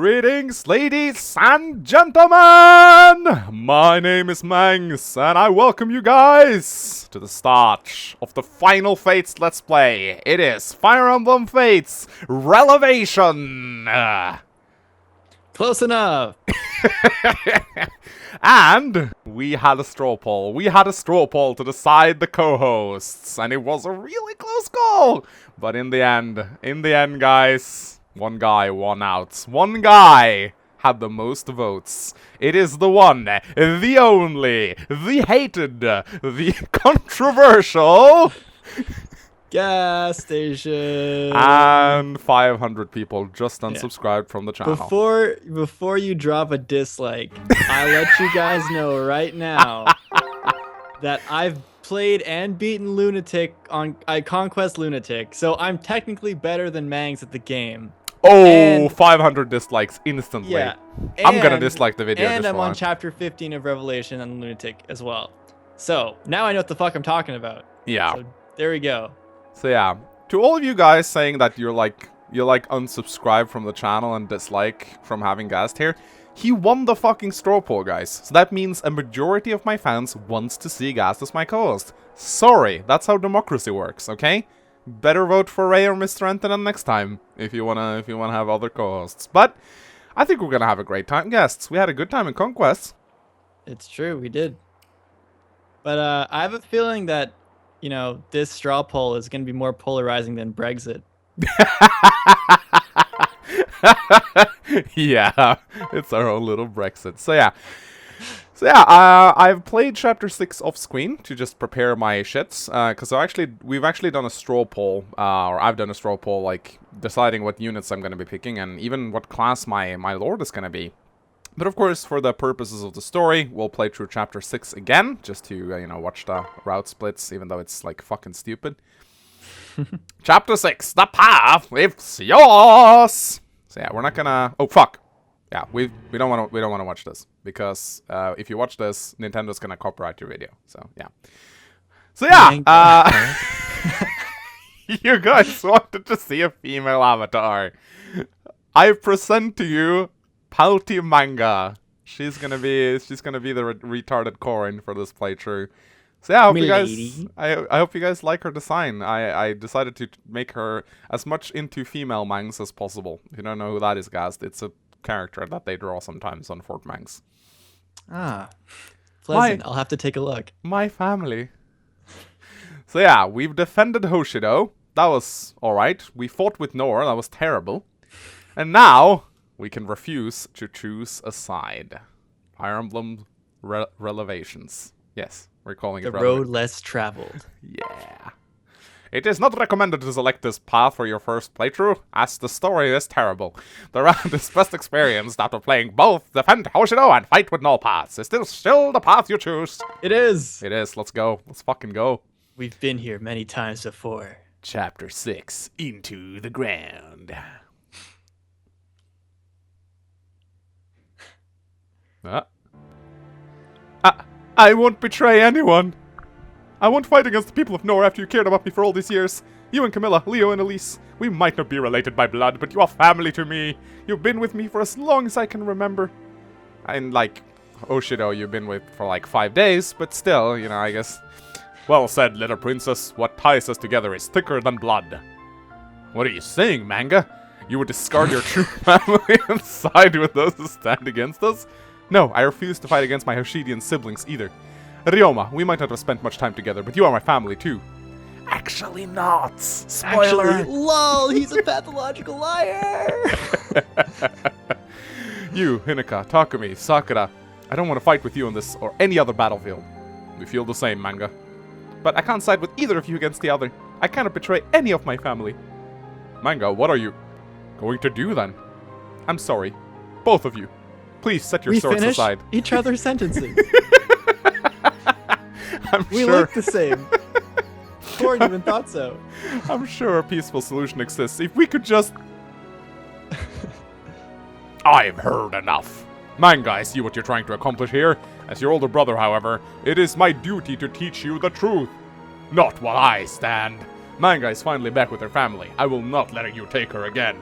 Greetings, ladies and gentlemen! My name is Mangs, and I welcome you guys to the start of the final Fates Let's Play. It is Fire Emblem Fates Revelation! Close enough! And we had a straw poll. We had a straw poll to decide the co-hosts, and it was a really close call. But in the end, guys, one guy won out. One guy had the most votes. It is the one, the only, the hated, the controversial Gas station. And 500 people just unsubscribed from the channel. Before you drop a dislike, I let you guys know right now that I've played and beaten Lunatic on Conquest Lunatic, so I'm technically better than Mangs at the game. Oh, and 500 dislikes instantly. Yeah, I'm gonna dislike the video. And I'm on chapter 15 of Revelation on Lunatic as well. So now I know what the fuck I'm talking about. Yeah. So there we go. So yeah, to all of you guys saying that you're like unsubscribed from the channel and dislike from having Ghast here, he won the fucking straw poll, guys. So that means a majority of my fans wants to see Ghast as my co-host. Sorry, that's how democracy works, okay? Better vote for Ray or Mr. Antonin next time if you wanna have other co-hosts. But I think we're gonna have a great time, guests. We had a good time in Conquest. It's true, we did. But I have a feeling that, you know, this straw poll is going to be more polarizing than Brexit. Yeah, it's our own little Brexit. So yeah, I've played chapter 6 off screen to just prepare my shits. Because we've actually done a straw poll, or I've done a straw poll, like deciding what units I'm going to be picking and even what class my lord is going to be. But of course, for the purposes of the story, we'll play through chapter 6 again, just to, you know, watch the route splits, even though it's, like, fucking stupid. Chapter 6, the path, it's yours! So yeah, we're not gonna... Oh, fuck! Yeah, we don't want to watch this, because if you watch this, Nintendo's gonna copyright your video, so yeah. So yeah, you guys wanted to see a female avatar. I present to you Pouty Manga. She's gonna be the retarded Corin for this playthrough. So yeah, I hope you guys like her design. I decided to make her as much into female Mangs as possible. If you don't know who that is, Ghast, it's a character that they draw sometimes on Fort Mangs. Ah, pleasant. I'll have to take a look. My family. So yeah, we've defended Hoshido. That was alright. We fought with Nohr. That was terrible. And now we can refuse to choose a side. Fire Emblem Revelations. Yes, we're calling it the road less traveled. Yeah. It is not recommended to select this path for your first playthrough, as the story is terrible. The round is best experienced after playing both Defend Hoshido and Fight with No Paths. Is this still the path you choose? It is. It is. Let's go. Let's fucking go. We've been here many times before. Chapter 6, Into the Ground. I won't betray anyone. I won't fight against the people of Nohr after you cared about me for all these years. You and Camilla, Leo and Elise, we might not be related by blood, but you are family to me. You've been with me for as long as I can remember. And like, Hoshido you've been with for like 5 days, but still, you know, I guess. Well said, little princess. What ties us together is thicker than blood. What are you saying, Manga? You would discard your true family and side with those who stand against us? No, I refuse to fight against my Hoshidian siblings either. Ryoma, we might not have spent much time together, but you are my family too. Actually not. Spoiler. Actually, lol, he's a pathological liar. You, Hinaka, Takumi, Sakura, I don't want to fight with you on this or any other battlefield. We feel the same, Manga. But I can't side with either of you against the other. I cannot betray any of my family. Manga, what are you going to do then? I'm sorry. Both of you. Please set your swords aside. We finish each other's sentences. We look the same. Corin even thought so. I'm sure a peaceful solution exists if we could just... I've heard enough. Manga, I see what you're trying to accomplish here. As your older brother, however, it is my duty to teach you the truth. Not while I stand. Manga is finally back with her family. I will not let you take her again.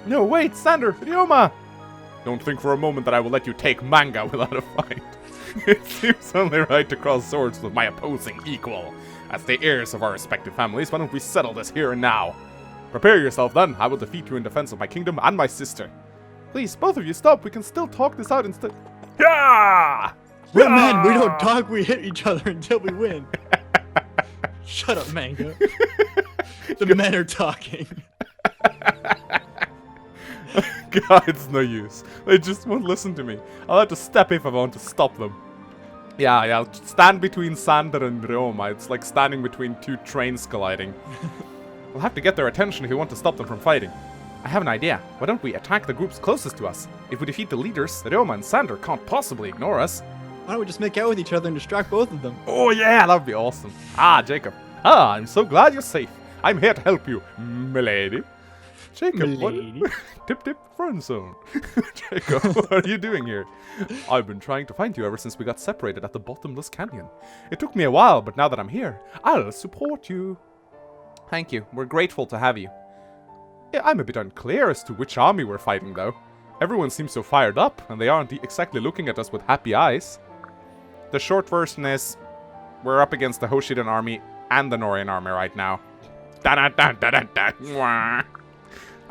No, wait, Sander, Ryoma! Don't think for a moment that I will let you take Manga without a fight. It seems only right to cross swords with my opposing equal. As the heirs of our respective families, why don't we settle this here and now? Prepare yourself then, I will defeat you in defense of my kingdom and my sister. Please, both of you stop, we can still talk this out instead. Yeah! Well, man, we don't talk, we hit each other until we win. Shut up, Manga. The men are talking. God, it's no use. They just won't listen to me. I'll have to step if I want to stop them. Yeah, stand between Sander and Ryoma. It's like standing between two trains colliding. We'll have to get their attention if we want to stop them from fighting. I have an idea. Why don't we attack the groups closest to us? If we defeat the leaders, Ryoma and Sander can't possibly ignore us. Why don't we just make out with each other and distract both of them? Oh yeah, that would be awesome. Ah, Jacob. Ah, I'm so glad you're safe. I'm here to help you, milady. Jacob, Milady. what? Tip, friend zone. Jacob, what are you doing here? I've been trying to find you ever since we got separated at the Bottomless Canyon. It took me a while, but now that I'm here, I'll support you. Thank you. We're grateful to have you. Yeah, I'm a bit unclear as to which army we're fighting, though. Everyone seems so fired up, and they aren't exactly looking at us with happy eyes. The short version is, we're up against the Hoshido army and the Nohrian army right now.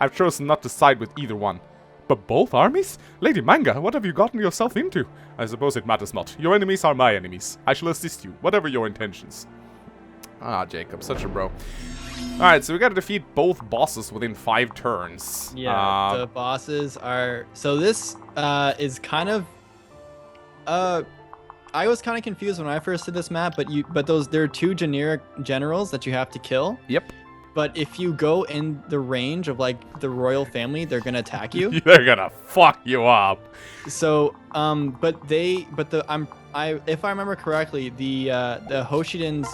I've chosen not to side with either one. But both armies? Lady Manga, what have you gotten yourself into? I suppose it matters not. Your enemies are my enemies. I shall assist you, whatever your intentions. Ah, Jacob, such a bro. Alright, so we gotta defeat both bosses within 5 turns. Yeah, the bosses are... So this is kind of... I was kind of confused when I first did this map, but there are 2 generic generals that you have to kill. Yep. But if you go in the range of like the royal family, they're gonna attack you. They're gonna fuck you up. So, if I remember correctly, the Hoshidans,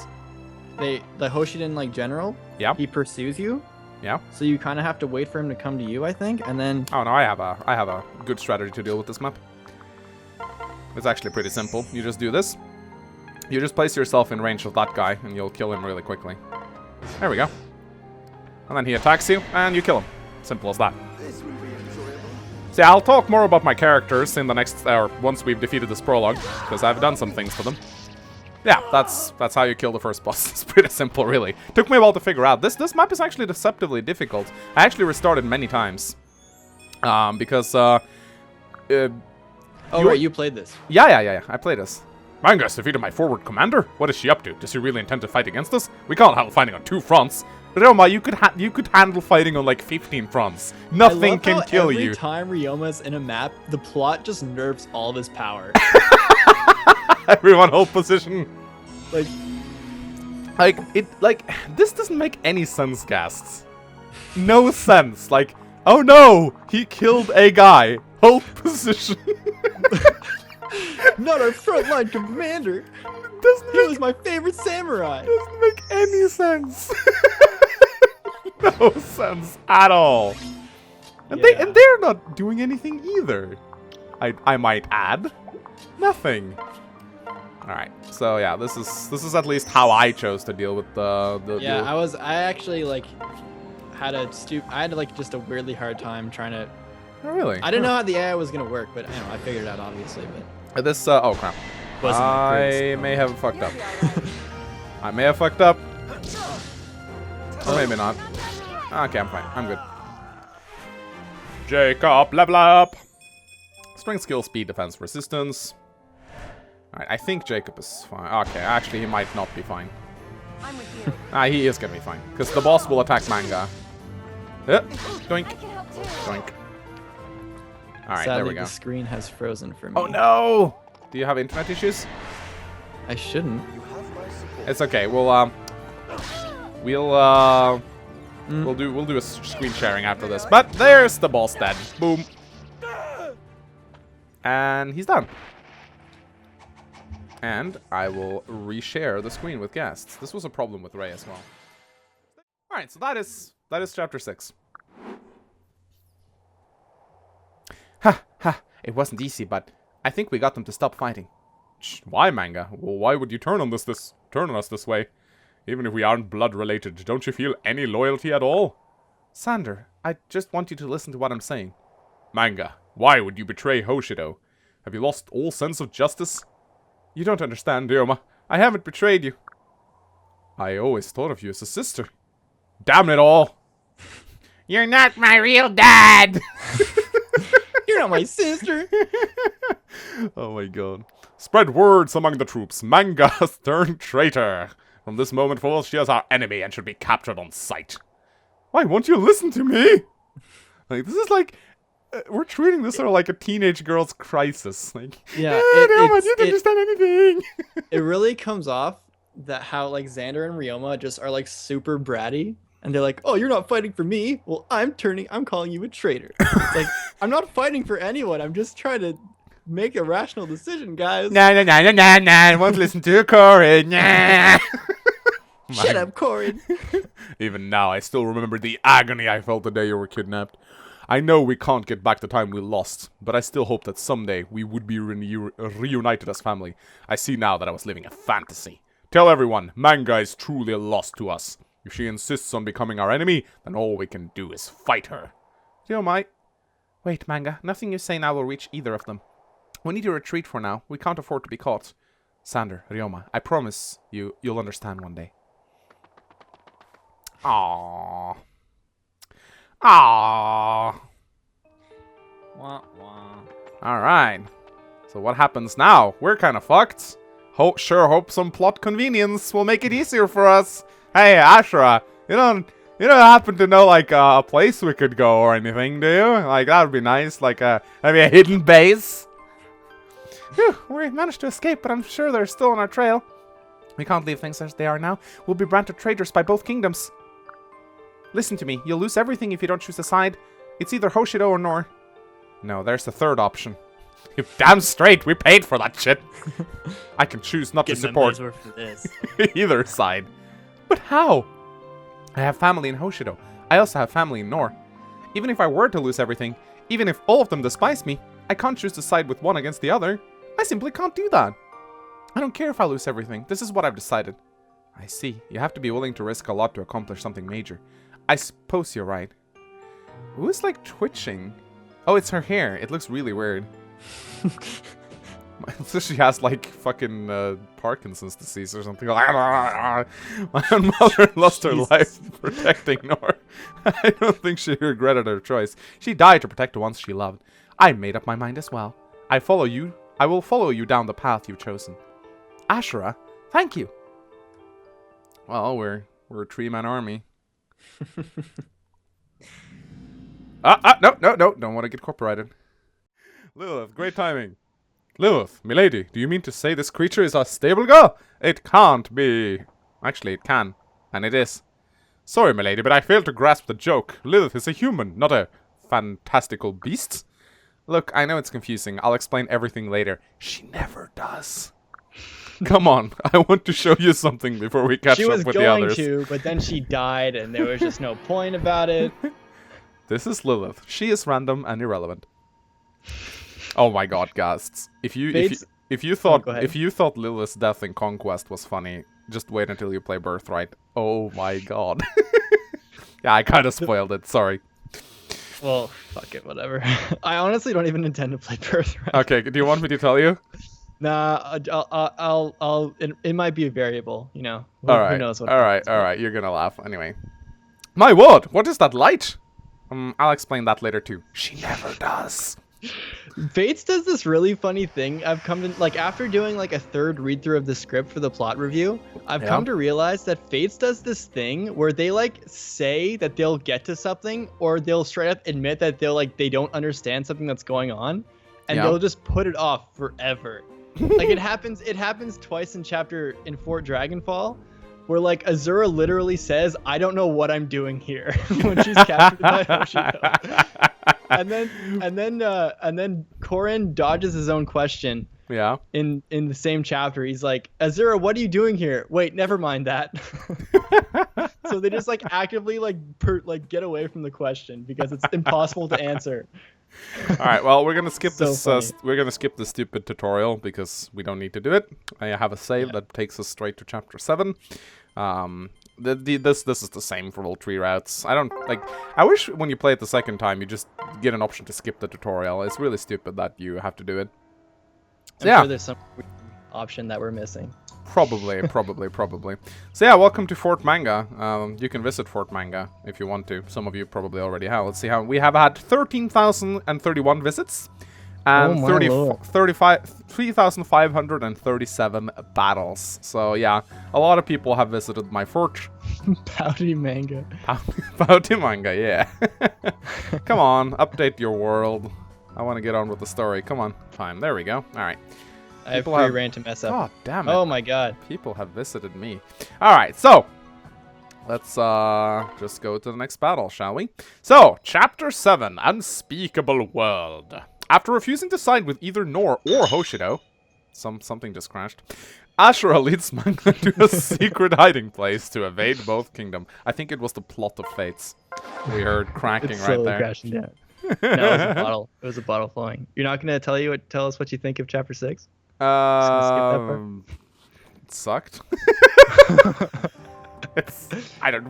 the Hoshidan like general, Yep. he pursues you. Yeah. So you kind of have to wait for him to come to you, I think, and then. Oh no, I have a good strategy to deal with this map. It's actually pretty simple. You just do this. You just place yourself in range of that guy, and you'll kill him really quickly. There we go. And then he attacks you, and you kill him. Simple as that. See, I'll talk more about my characters in the next, or once we've defeated this prologue, because I've done some things to them. Yeah, that's how you kill the first boss. It's pretty simple, really. Took me a while to figure out. This map is actually deceptively difficult. I actually restarted many times. Because, Oh, right, you played this. Yeah. I played this. Manga's defeated my forward commander? What is she up to? Does she really intend to fight against us? We can't handle fighting on 2 fronts. Ryoma, you could handle fighting on like 15 fronts. Nothing can kill you. Every time Ryoma's in a map, the plot just nerfs all of his power. Everyone hold position. Like this doesn't make any sense, Ghast. No sense. Like, oh no, he killed a guy. Hold position. Not our frontline commander. He was my favorite samurai. Doesn't make any sense. No sense at all. And they're not doing anything either. I might add. Nothing. Alright, so yeah, this is at least how I chose to deal with the yeah, I actually like had like just a weirdly hard time trying to. Oh really? I didn't know how the AI was gonna work, but I figured it out obviously. But this oh crap. I may have fucked up. I may have fucked up. Or maybe not. Okay, I'm fine. I'm good. Jacob, level up! Strength, skill, speed, defense, resistance. Alright, I think Jacob is fine. Okay, actually he might not be fine. I'm with you. He is gonna be fine. Because the boss will attack Manga. Doink. Doink. Alright, there we go. The screen has frozen for me. Oh no! Do you have internet issues? I shouldn't. It's okay. We'll do a screen sharing after this. But there's the boss dead. Boom. And he's done. And I will reshare the screen with Ghast. This was a problem with Ray as well. Alright, so that is chapter 6. Ha, it wasn't easy, but I think we got them to stop fighting. Why, Manga? Well, why would you turn on us this way? Even if we aren't blood related, don't you feel any loyalty at all? Sander, I just want you to listen to what I'm saying. Manga, why would you betray Hoshido? Have you lost all sense of justice? You don't understand, Ryoma. I haven't betrayed you. I always thought of you as a sister. Damn it all! You're not my real dad! You're not my sister! Oh my god. Spread words among the troops. Manga has turned traitor. From this moment forward, she is our enemy and should be captured on sight. Why won't you listen to me? Like, this is like... we're treating this sort of like a teenage girl's crisis. Like, Yeah, no, I didn't understand anything. It really comes off that how like Xander and Ryoma just are like super bratty, and they're like, "Oh, you're not fighting for me. Well, I'm calling you a traitor." It's like, I'm not fighting for anyone. I'm just trying to make a rational decision, guys. Nah. I won't listen to Corin. Nah. Shut up, Corin. Even now, I still remember the agony I felt the day you were kidnapped. I know we can't get back the time we lost, but I still hope that someday we would be reunited as family. I see now that I was living a fantasy. Tell everyone, Manga is truly lost to us. If she insists on becoming our enemy, then all we can do is fight her. Ryoma. Wait, Manga. Nothing you say now will reach either of them. We need to retreat for now. We can't afford to be caught. Sander, Ryoma, I promise you'll understand one day. Aww. Aww. Wah, wah. Alright. So what happens now? We're kind of fucked. Hope some plot convenience will make it easier for us. Hey, Astra, you don't happen to know, like, a place we could go or anything, do you? Like, that would be nice. Like, maybe a hidden base. Phew, we managed to escape, but I'm sure they're still on our trail. We can't leave things as they are now. We'll be branded traitors by both kingdoms. Listen to me. You'll lose everything if you don't choose a side. It's either Hoshido or Nohr. No, there's the third option. You're damn straight. We paid for that shit. I can choose not to support for this. either side. But how? I have family in Hoshido. I also have family in Nohr. Even if I were to lose everything, even if all of them despise me, I can't choose to side with one against the other. I simply can't do that. I don't care if I lose everything. This is what I've decided. I see. You have to be willing to risk a lot to accomplish something major. I suppose you're right. Who's like twitching? Oh, it's her hair. It looks really weird. So she has like fucking Parkinson's disease or something. My mother lost her life protecting Nohr. I don't think she regretted her choice. She died to protect the ones she loved. I made up my mind as well. I will follow you down the path you've chosen. Ashura, thank you. Well, we're a three-man army. No, don't want to get copyrighted. Lilith, great timing. Lilith, milady, do you mean to say this creature is a stable girl? It can't be. Actually, it can. And it is. Sorry, milady, but I failed to grasp the joke. Lilith is a human, not a fantastical beast. Look, I know it's confusing. I'll explain everything later. She never does. Come on, I want to show you something before we catch up with the others. She was going to, but then she died, and there was just no point about it. This is Lilith. She is random and irrelevant. Oh my god, Ghasts. If you thought Lilith's death in Conquest was funny, just wait until you play Birthright. Oh my god. Yeah, I kind of spoiled it. Sorry. Well, fuck it, whatever. I honestly don't even intend to play Birthright. Okay, do you want me to tell you? Nah, it might be a variable, you know. Who knows what. All right, you're gonna laugh anyway. My word, what is that light? I'll explain that later too. She never does. Fates does this really funny thing. I've come to, like, after doing like a third read through of the script for the plot review, I've come to realize that Fates does this thing where they like say that they'll get to something, or they'll straight up admit that they don't understand something that's going on, and they'll just put it off forever. Like it happens twice in Fort Dragonfall, where like Azura literally says, "I don't know what I'm doing here," when she's captured by Hoshido. And then Corin dodges his own question. Yeah. In the same chapter, he's like, "Azura, what are you doing here?" Wait, never mind that. So they just like actively get away from the question because it's impossible to answer. All right, well, we're gonna skip this. We're gonna skip the stupid tutorial because we don't need to do it. I have a save that takes us straight to chapter 7. This is the same for all 3 routes. I wish when you play it the second time, you just get an option to skip the tutorial. It's really stupid that you have to do it. So, I'm sure there's some option that we're missing. Probably. So yeah, welcome to Fort Manga. You can visit Fort Manga if you want to. Some of you probably already have. Let's see how we have had 13,031 visits and 3,537 battles. So yeah, a lot of people have visited my fort. Pouty Manga. Pouty Manga, yeah. Come on, update your world. I want to get on with the story. Come on, time. There we go. All right. I have free reign to mess up. God damn it. Oh my god. People have visited me. Alright, so let's just go to the next battle, shall we? So, Chapter 7, Unspeakable World. After refusing to side with either Nohr or Hoshido, something just crashed, Astra leads Manga to a secret hiding place to evade both kingdoms. I think it was the plot of Fates. We heard cracking It's right there. crashing down. No, it was a bottle. It was a bottle flowing. You're not gonna tell us what you think of Chapter 6? It sucked.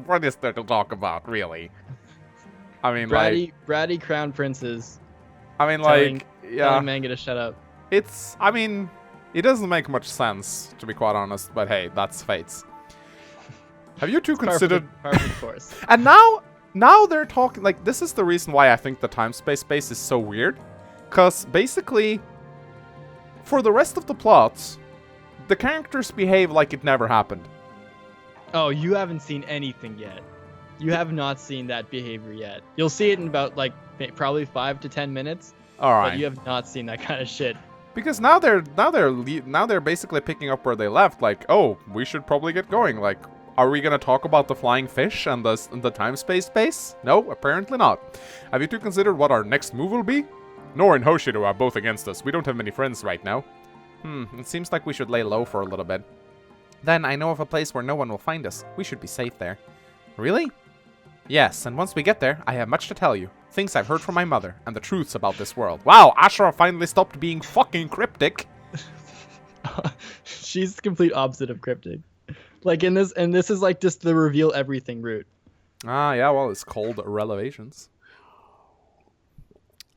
What is there to talk about, really? I mean, bratty crown princes. I mean, telling Manga to shut up. It doesn't make much sense, to be quite honest, but hey, that's Fates. Have you two considered... Par for the course. And now they're talking, this is the reason why I think the time-space space is so weird. Because, basically... For the rest of the plots, the characters behave like it never happened. Oh, you haven't seen anything yet. You have not seen that behavior yet. You'll see it in about, probably 5 to 10 minutes. Alright. But you have not seen that kind of shit. Because now they're basically picking up where they left. Oh, we should probably get going. Are we gonna talk about the flying fish and the time-space space? No, apparently not. Have you two considered what our next move will be? Nohr and Hoshido are both against us. We don't have many friends right now. It seems like we should lay low for a little bit. Then I know of a place where no one will find us. We should be safe there. Really? Yes, and once we get there, I have much to tell you. Things I've heard from my mother, and the truths about this world. Wow, Astra finally stopped being fucking cryptic. She's the complete opposite of cryptic. This is just the reveal everything route. Ah, yeah, well, it's called Revelations.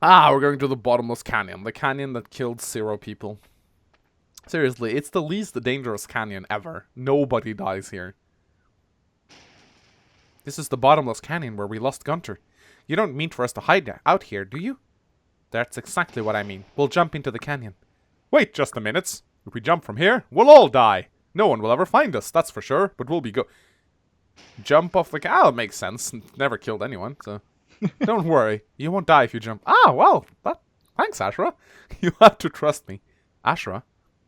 Ah, we're going to the Bottomless Canyon. The canyon that killed 0 people. Seriously, it's the least dangerous canyon ever. Nobody dies here. This is the Bottomless Canyon where we lost Gunter. You don't mean for us to hide out here, do you? That's exactly what I mean. We'll jump into the canyon. Wait just a minute. If we jump from here, we'll all die. No one will ever find us, that's for sure. But we'll be jump off the canyon. Oh, it makes sense. Never killed anyone, so... Don't worry, you won't die if you jump. Ah, well, thanks, Astra. You have to trust me. Astra,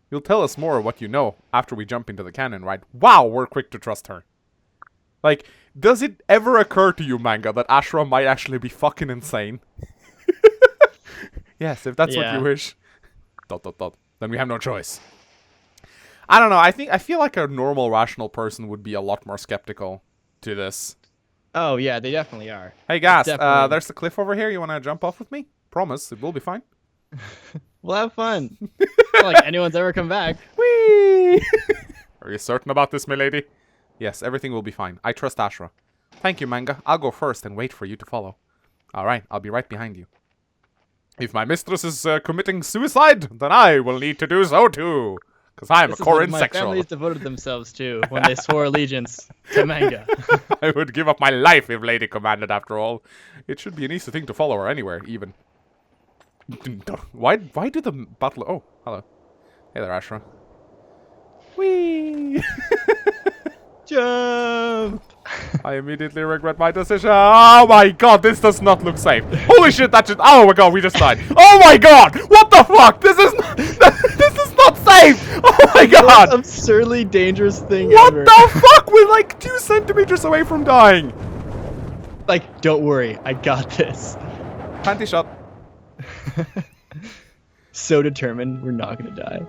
you'll tell us more of what you know after we jump into the canyon, right? Wow, we're quick to trust her. Does it ever occur to you, Manga, that Astra might actually be fucking insane? Yes, if that's what you wish. ... Then we have no choice. I don't know, I feel like a normal, rational person would be a lot more skeptical to this. Oh, yeah, they definitely are. Hey, Ghast, there's a cliff over here. You want to jump off with me? Promise, it will be fine. We'll have fun. Not like anyone's ever come back. Whee! Are you certain about this, milady? Yes, everything will be fine. I trust Astra. Thank you, Manga. I'll go first and wait for you to follow. Alright, I'll be right behind you. If my mistress is committing suicide, then I will need to do so too. Because I'm a core insexual. My families devoted themselves to when they swore allegiance to Manga. I would give up my life if Lady commanded, after all. It should be an easy thing to follow her anywhere, even. Why do the battle... Oh, hello. Hey there, Astra. Whee! Jump! I immediately regret my decision. Oh my god, this does not look safe. Holy shit, that just... Oh my god, we just died. Oh my god! What the fuck? This is not safe! Oh my god! Most absurdly dangerous thing what ever. What the fuck? We're 2 centimeters away from dying. Don't worry, I got this. Panty shot. So determined, we're not gonna die.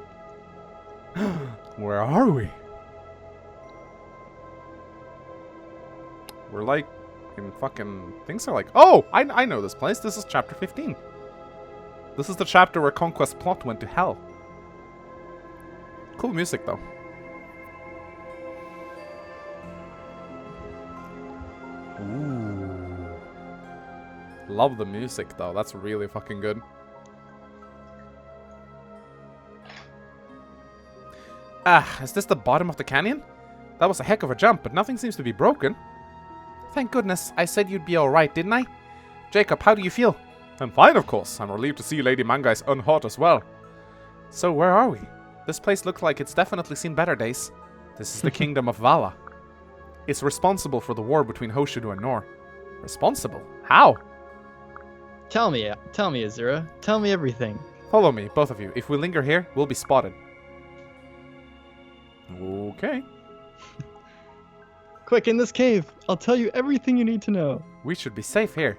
Where are we? We're in fucking... Things are oh! I know this place. This is chapter 15. This is the chapter where Conquest plot went to hell. Cool music, though. Ooh. Love the music, though. That's really fucking good. Ah, is this the bottom of the canyon? That was a heck of a jump, but nothing seems to be broken. Thank goodness. I said you'd be alright, didn't I? Jacob, how do you feel? I'm fine, of course. I'm relieved to see Lady Manga is unhurt as well. So, where are we? This place looks like it's definitely seen better days. This is the Kingdom of Vala. It's responsible for the war between Hoshido and Nohr. Responsible? How? Tell me, Azura. Tell me everything. Follow me, both of you. If we linger here, we'll be spotted. Okay. Quick, in this cave. I'll tell you everything you need to know. We should be safe here.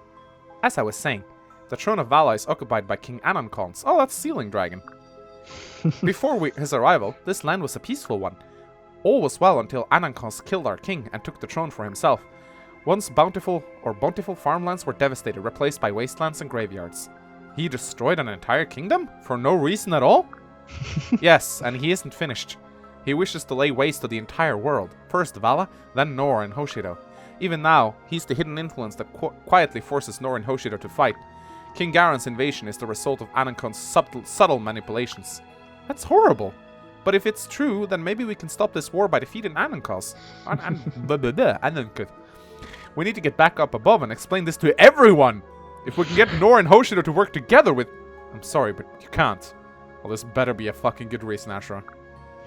As I was saying, the throne of Vala is occupied by King Anankon's. Oh, that's Sealing Dragon. Before his arrival, this land was a peaceful one. All was well until Anankon's killed our king and took the throne for himself. Once bountiful farmlands were devastated, replaced by wastelands and graveyards. He destroyed an entire kingdom? For no reason at all? Yes, and he isn't finished. He wishes to lay waste to the entire world. First Vala, then Nohr and Hoshido. Even now, he's the hidden influence that quietly forces Nohr and Hoshido to fight. King Garen's invasion is the result of Anankon's subtle manipulations. That's horrible. But if it's true, then maybe we can stop this war by defeating Anankos. Anankos. We need to get back up above and explain this to everyone! If we can get Nohr and Hoshido to work together with... I'm sorry, but you can't. Well, this better be a fucking good reason, Astra.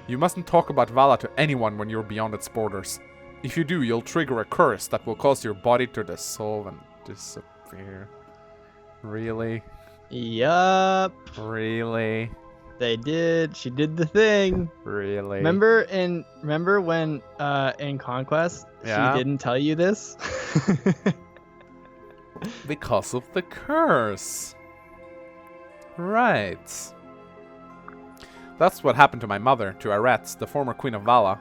You mustn't talk about Vala to anyone when you're beyond its borders. If you do, you'll trigger a curse that will cause your body to dissolve and disappear. Really? Yup. Really? They did. She did the thing. Really? Remember when in Conquest Yeah. she didn't tell you this? Because of the curse. Right. That's what happened to my mother, to Aret, the former queen of Vala.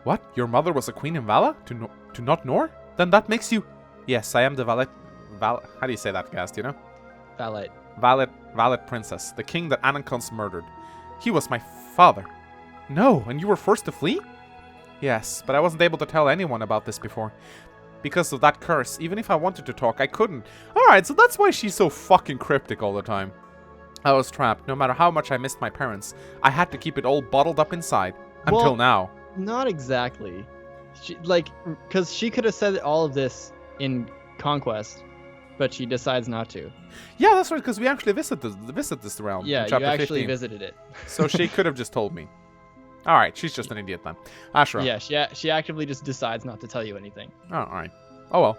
What? Your mother was a queen in Vala? To not Nohr? Then that makes you... Yes, I am the valet... How do you say that, Ghast, you know? Valet princess, the king that Anankons murdered. He was my father. No, and you were forced to flee? Yes, but I wasn't able to tell anyone about this before. Because of that curse, even if I wanted to talk, I couldn't. Alright, so that's why she's so fucking cryptic all the time. I was trapped. No matter how much I missed my parents, I had to keep it all bottled up inside. Until now. Not exactly. Because she could have said all of this in Conquest, but she decides not to. Yeah, that's right, because we actually visit this realm. Yeah, in chapter you actually 15. visited it. So she could have just told me. Alright, she's just an idiot then. Astra. Yeah, she actively just decides not to tell you anything. Oh, alright. Oh well.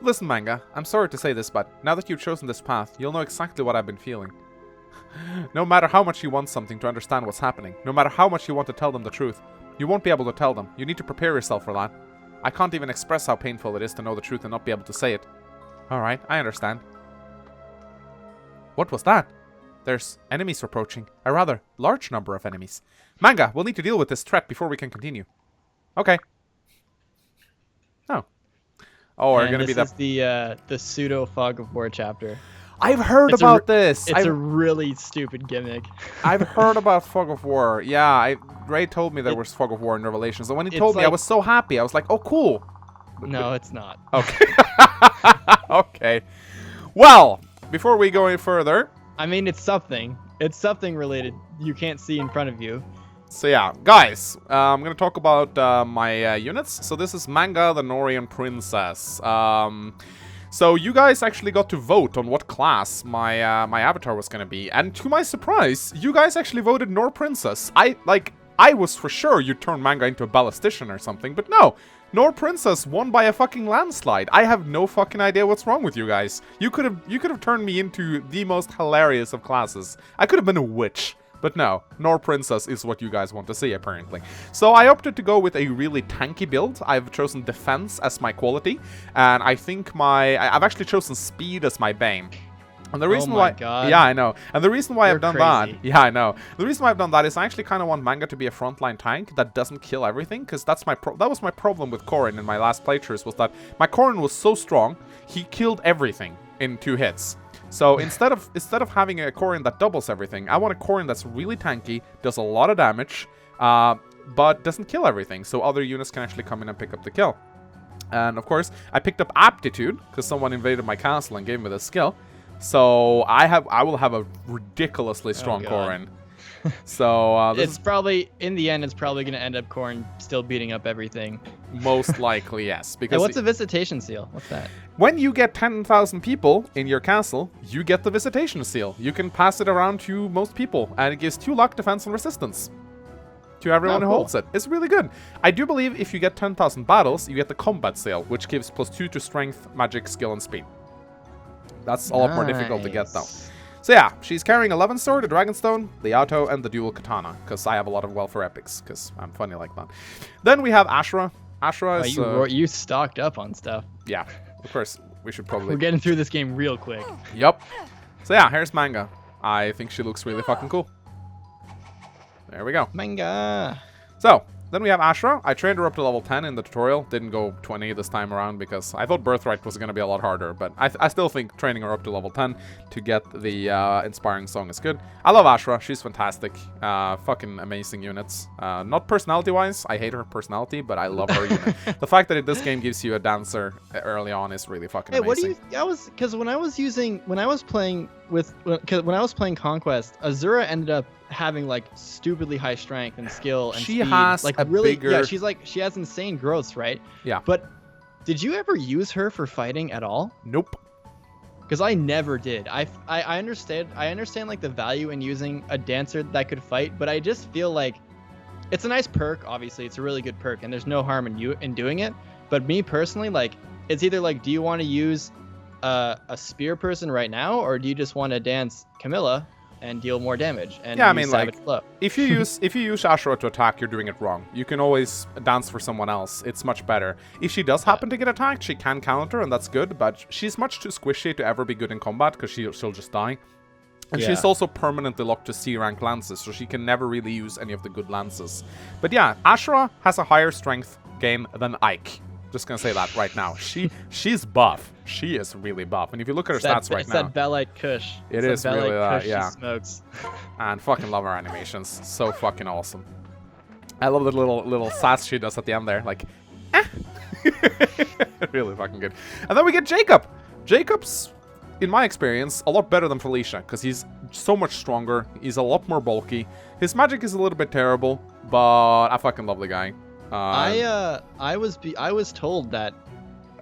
Listen, Manga, I'm sorry to say this, but now that you've chosen this path, you'll know exactly what I've been feeling. No matter how much you want something to understand what's happening, no matter how much you want to tell them the truth, you won't be able to tell them. You need to prepare yourself for that. I can't even express how painful it is to know the truth and not be able to say it. Alright, I understand. What was that? There's enemies approaching. A rather large number of enemies. Manga, we'll need to deal with this threat before we can continue. Okay. Oh. Oh, we're gonna be This is the pseudo Fog of War chapter. I've heard about this. It's a really stupid gimmick. I've heard about Fog of War. Yeah, Ray told me there was Fog of War in Revelations. And when he told me, I was so happy. I was like, oh, cool. No, it's not. Okay. Okay. Well, before we go any further... I mean, it's something. It's something related you can't see in front of you. So yeah, guys, I'm going to talk about my units. So this is Manga, the Nohrian Princess. So you guys actually got to vote on what class my avatar was gonna be, and to my surprise, you guys actually voted Nohr Princess. I was for sure you'd turn Manga into a ballistician or something, but no, Nohr Princess won by a fucking landslide. I have no fucking idea what's wrong with you guys. You could have turned me into the most hilarious of classes. I could have been a witch. But no, Nohr Princess is what you guys want to see, apparently. So I opted to go with a really tanky build. I've chosen defense as my quality, and I think I've actually chosen speed as my bane. And the reason why, God. Yeah, I know. And the reason why I've done crazy. that, yeah, I know. The reason why I've done that is I actually kind of want Manga to be a frontline tank that doesn't kill everything, because that was my problem with Corrin in my last playthroughs, was that my Corrin was so strong, he killed everything in 2 hits. So instead of having a Corrin that doubles everything, I want a Corrin that's really tanky, does a lot of damage, but doesn't kill everything, so other units can actually come in and pick up the kill. And of course, I picked up aptitude because someone invaded my castle and gave me this skill. So I will have a ridiculously strong Corrin. So it's probably in the end, it's probably going to end up Corrin still beating up everything. Most likely, yes. Because hey, what's a visitation seal? What's that? When you get 10,000 people in your castle, you get the visitation seal. You can pass it around to most people, and it gives 2 luck, defense, and resistance to everyone who holds it. It's really good. I do believe if you get 10,000 battles, you get the combat seal, which gives +2 to strength, magic, skill, and speed. That's a lot more difficult to get, though. So yeah, she's carrying 11 sword, a dragonstone, the auto, and the dual katana, because I have a lot of welfare epics, because I'm funny like that. Then we have Astra. Astra is... you stocked up on stuff. Yeah, of course. We should probably... We're getting through this game real quick. Yup. So yeah, here's Manga. I think she looks really fucking cool. There we go. Manga. So, then we have Astra. I trained her up to level 10 in the tutorial. Didn't go 20 this time around because I thought Birthright was going to be a lot harder. But I still think training her up to level 10 to get the inspiring song is good. I love Astra. She's fantastic. Fucking amazing units. Not personality-wise. I hate her personality, but I love her unit. The fact that this game gives you a dancer early on is really fucking amazing. What do you... Because when I was playing Conquest, Azura ended up having like stupidly high strength and skill and she speed. has like a really bigger... yeah, she has insane growths, right? Yeah. But did you ever use her for fighting at all? Nope. Because I never did. I understand like the value in using a dancer that could fight, but I just feel like it's a nice perk. Obviously, it's a really good perk, and there's no harm in doing it. But me personally, like, it's either like, do you want to use a spear person right now, or do you just want to dance Camilla and deal more damage? And yeah, I mean, like, flow? if you use Astra to attack, you're doing it wrong. You can always dance for someone else. It's much better. If she does happen to get attacked, she can counter, and that's good. But she's much too squishy to ever be good in combat because she'll just die. And she's also permanently locked to C-rank lances, so she can never really use any of the good lances. But yeah, Astra has a higher strength gain than Ike. Just gonna say that right now. She's buff. She is really buff. And if you look at her stats right now, it's that Bellite Kush. It is really that, yeah. She smokes. And fucking love her animations. So fucking awesome. I love the little sass she does at the end there, like, eh. Really fucking good. And then we get Jacob. Jacob's, in my experience, a lot better than Felicia because he's so much stronger. He's a lot more bulky. His magic is a little bit terrible, but I fucking love the guy. I was told that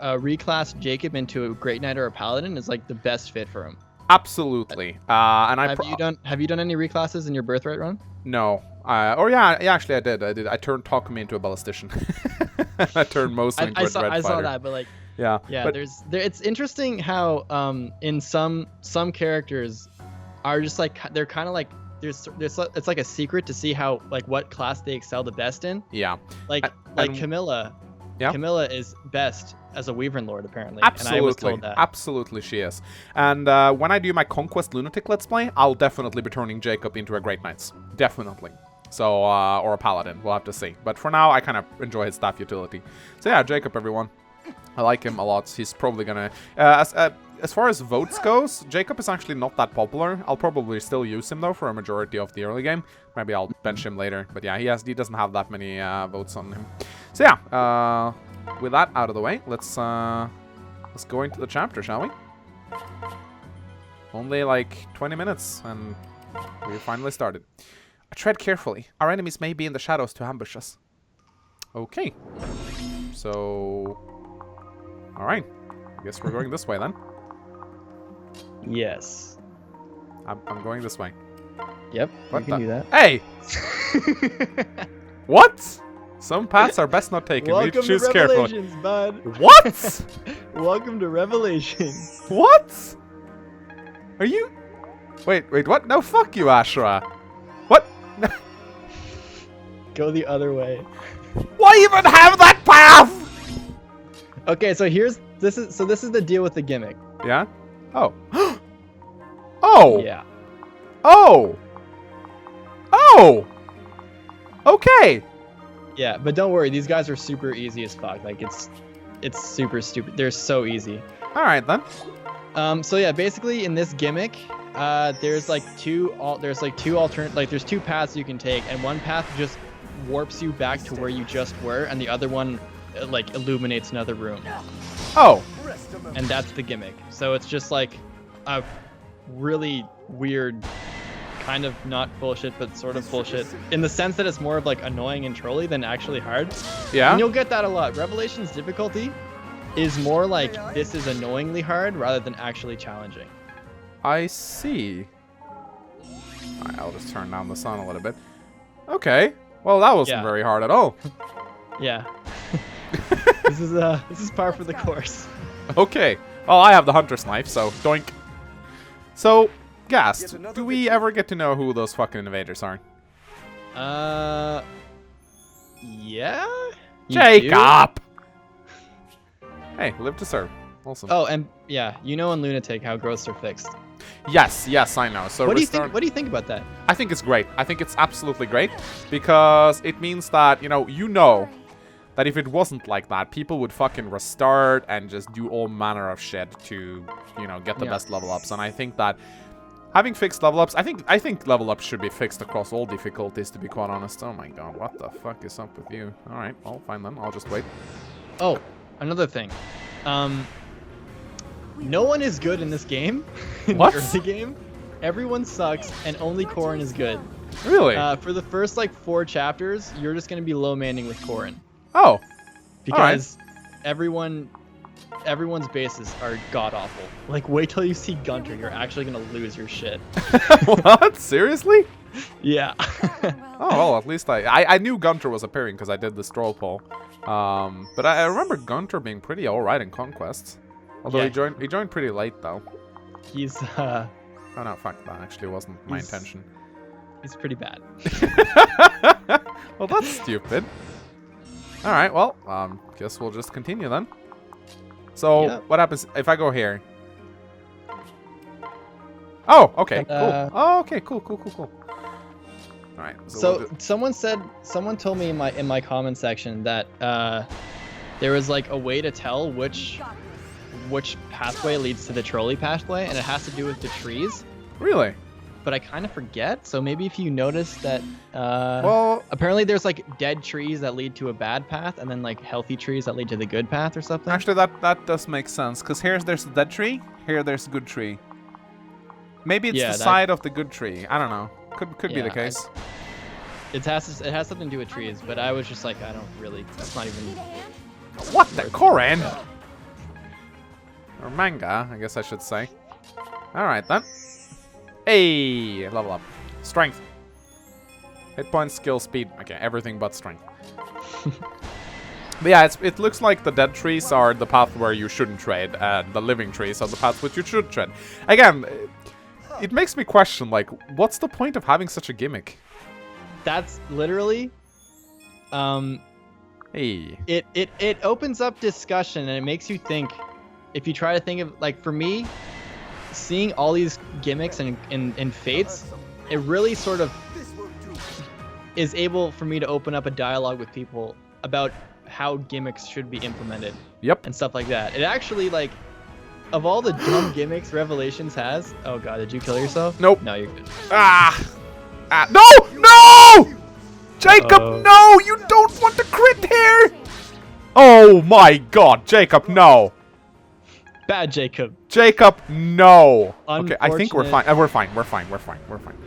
reclass Jacob into a Great Knight or a Paladin is like the best fit for him. Absolutely. And have you done any reclasses in your Birthright run? No. Actually I did. I turned Takumi into a ballistician. I turned mostly into a dread fighter. I saw that, but like yeah. But it's interesting how in some characters are just like they're kind of like there's it's like a secret to see how like what class they excel the best in. Yeah. Like Camilla. Yeah. Camilla is best as a Wyvern Lord, apparently. Absolutely. And I was told that. Absolutely she is. And when I do my Conquest Lunatic Let's Play, I'll definitely be turning Jacob into a Great Knights. Definitely. So, or a Paladin. We'll have to see. But for now, I kind of enjoy his staff utility. So yeah, Jacob, everyone. I like him a lot. He's probably gonna... as far as votes goes, Jacob is actually not that popular. I'll probably still use him, though, for a majority of the early game. Maybe I'll bench him later. But yeah, he doesn't have that many votes on him. So yeah, with that out of the way, let's go into the chapter, shall we? Only like 20 minutes, and we finally started. Tread carefully. Our enemies may be in the shadows to ambush us. Okay. So... Alright. I guess we're going this way, then. Yes. I'm going this way. Yep, what you can do that. Hey! What? Some paths are best not taken. Welcome we choose to carefully. Revelations, bud. What? Welcome to Revelations. What? Are you... Wait, what? No, fuck you, Astra. What? Go the other way. Why even have that path? Okay, so this is the deal with the gimmick. Yeah? Oh. Oh! Yeah. Oh! Oh! Okay! Yeah, but don't worry, these guys are super easy as fuck. Like, it's super stupid. They're so easy. Alright, then. So yeah, basically in this gimmick, there's two paths you can take, and one path just warps you back to where you just were, and the other one like illuminates another room, Oh, and that's the gimmick. So it's just like a really weird, kind of not bullshit, but sort of bullshit, in the sense that it's more of like annoying and trolly than actually hard. yeah. And you'll get that a lot. Revelation's difficulty is more like this is annoyingly hard rather than actually challenging. I see. Alright, I'll just turn down the sun a little bit. Okay. Well, that wasn't Yeah. very hard at all. Yeah. This is par for the course. Okay. Well, I have the hunter's knife, so doink. So, Ghast, do we ever get to know who those fucking invaders are? Yeah. You do? Jacob! Hey, live to serve. Awesome. Oh, and yeah, you know in Lunatic how growths are fixed. Yes, I know. So What do you think about that? I think it's great. I think it's absolutely great because it means that, you know that if it wasn't like that, people would fucking restart and just do all manner of shit to, get the best level ups. And I think that having fixed level ups, I think level ups should be fixed across all difficulties, to be quite honest. Oh my god, what the fuck is up with you? All right, well, fine then. I'll just wait. Oh, another thing. No one is good in this game. In What? the early game, everyone sucks, and only Corrin is good. Really? For the first like 4 chapters, you're just gonna be low manning with Corrin Oh. because everyone's bases are god awful. Like, wait till you see Gunter, you're actually gonna lose your shit. What? Seriously? Yeah. Oh, well, at least I knew Gunter was appearing because I did the straw poll. But I remember Gunter being pretty alright in Conquest. Although Yeah. he joined pretty late, though. He's Oh, no, fuck, that actually wasn't my He's- intention. he's pretty bad. Well, that's stupid. Alright, well, guess we'll just continue then. So, Yeah. what happens if I go here? Oh, okay, cool. Oh, okay, cool. Alright, So someone told me in my comment section that there was like a way to tell which pathway leads to the trolley pathway, and it has to do with the trees. really? But I kind of forget. So maybe if you notice that, Well, apparently there's like dead trees that lead to a bad path, and then like healthy trees that lead to the good path or something. actually, that does make sense, because there's the dead tree, here there's the good tree. Maybe it's Yeah, the that- side of the good tree. I don't know. Could be the Yeah, case. it has something to do with trees, but I was just like, I don't really. That's not even. What the Koran? Or manga, I guess I should say. Alright then. Hey, level up. Strength. Hit points, skill, speed. Okay, everything but strength. But yeah, it looks like the dead trees are the path where you shouldn't tread, and the living trees are the path which you should tread. Again, it makes me question, like, what's the point of having such a gimmick? That's literally. Hey. It opens up discussion, and it makes you think. If you try to think of, like, for me, seeing all these gimmicks in Fates, it really sort of is able for me to open up a dialogue with people about how gimmicks should be implemented Yep. and stuff like that. It actually, like, of all the dumb gimmicks Revelations has. Oh god, did you kill yourself? Nope. No, you're good. Ah! No! Jacob, Uh-oh. no! You don't want to crit here! Oh my god, Jacob, no! Bad Jacob. Jacob, no! Okay, I think we're fine. Unfortunate. We're fine.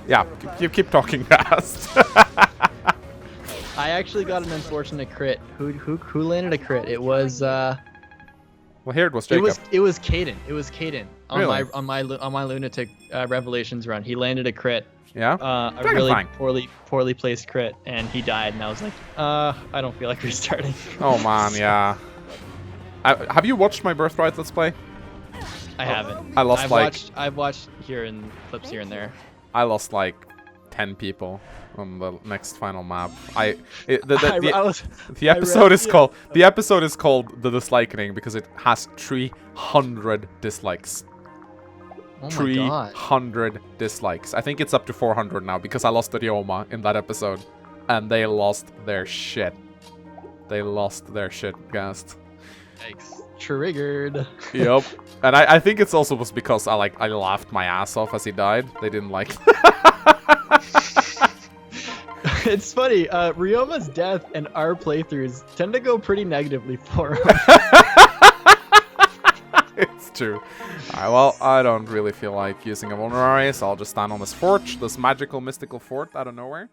Yeah, keep talking fast. I actually got an unfortunate crit. Who landed a crit? It was well, here it was Jacob. It was Caden on Really? my Lunatic Revelations run. He landed a crit. Yeah? A Dragon really Fang. poorly placed crit, and he died. And I was like, I don't feel like restarting. Oh man, yeah. Have you watched my Birthright Let's Play? I haven't. I lost I've watched here and clips here and there. I lost like 10 people on the next final map. The episode is called The Disliking because it has 300 dislikes. Oh my god. 300 dislikes. I think it's up to 400 now because I lost the Ryoma in that episode. And they lost their shit. They lost their shit, Ghast. Yikes. Triggered. Yep. And I think it's also was because I laughed my ass off as he died. They didn't like It's funny. Ryoma's death and our playthroughs tend to go pretty negatively for him. It's true. Alright, well, I don't really feel like using a vulnerary, so I'll just stand on this fort, this magical, mystical fort out of nowhere.